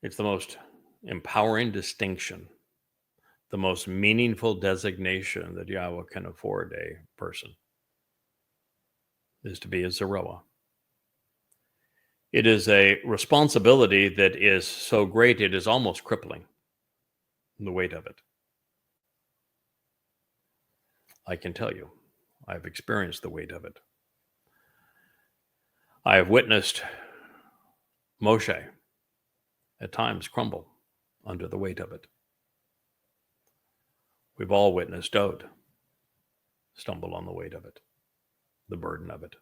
It's the most empowering distinction, the most meaningful designation that Yahweh can afford a person is to be a Zarowa. It is a responsibility that is so great it is almost crippling, the weight of it. I can tell you, I've experienced the weight of it. I have witnessed Moshe at times crumble under the weight of it. We've all witnessed Dode stumble on the weight of it, the burden of it.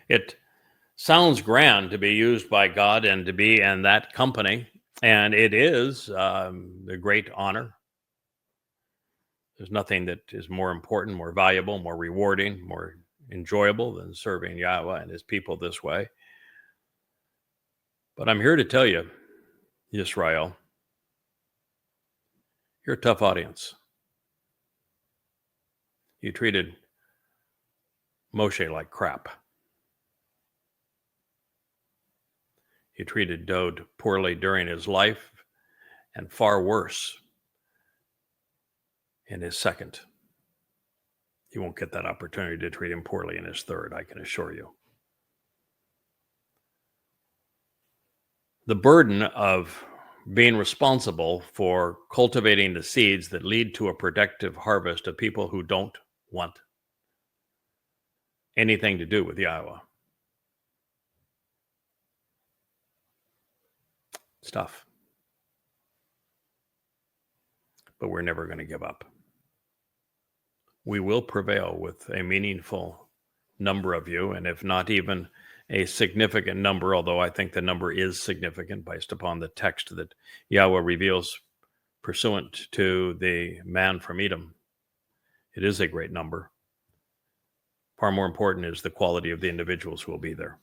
It sounds grand to be used by God and to be in that company, and it is a great honor. There's nothing that is more important, more valuable, more rewarding, more enjoyable than serving Yahweh and his people this way. But I'm here to tell you, Israel, you're a tough audience. You treated Moshe like crap. You treated Dode poorly during his life, and far worse in his second. You won't get that opportunity to treat him poorly in his third, I can assure you. The burden of being responsible for cultivating the seeds that lead to a productive harvest of people who don't want anything to do with Yahweh. It's tough. But we're never going to give up. We will prevail with a meaningful number of you, and if not even a significant number, although I think the number is significant based upon the text that Yahweh reveals pursuant to the man from Edom. It is a great number. Far more important is the quality of the individuals who will be there.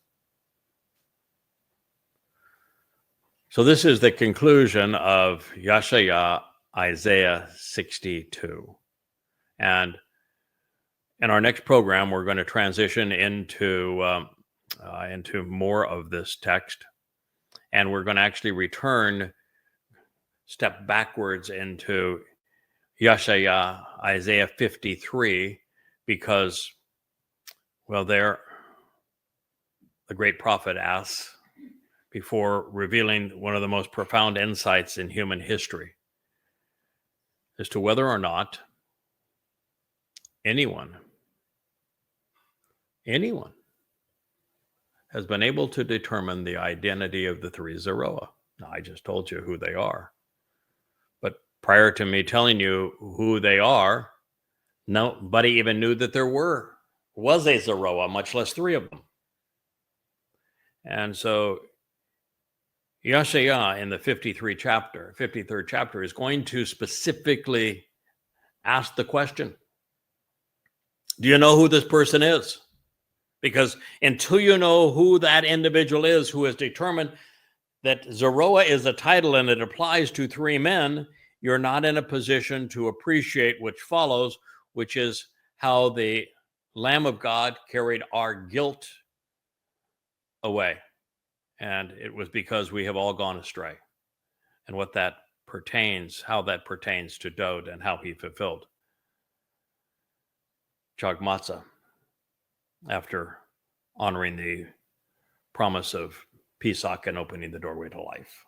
So this is the conclusion of Yeshaya, Isaiah 62. And in our next program, we're going to transition into more of this text. And we're going to actually step backwards into Yeshaya, Isaiah 53, because, well, there the great prophet asks, before revealing one of the most profound insights in human history, as to whether or not anyone has been able to determine the identity of the three Zarowa. Now, I just told you who they are. But prior to me telling you who they are, nobody even knew that there was a Zarowa, much less three of them. And so Yeshaya in the 53rd chapter is going to specifically ask the question, do you know who this person is? Because until you know who that individual is who has determined that Zarowa is a title and it applies to three men, you're not in a position to appreciate which follows, which is how the Lamb of God carried our guilt away. And it was because we have all gone astray. And what that pertains, how that pertains to Dode and how he fulfilled Chag Matzah after honoring the promise of Pesach and opening the doorway to life.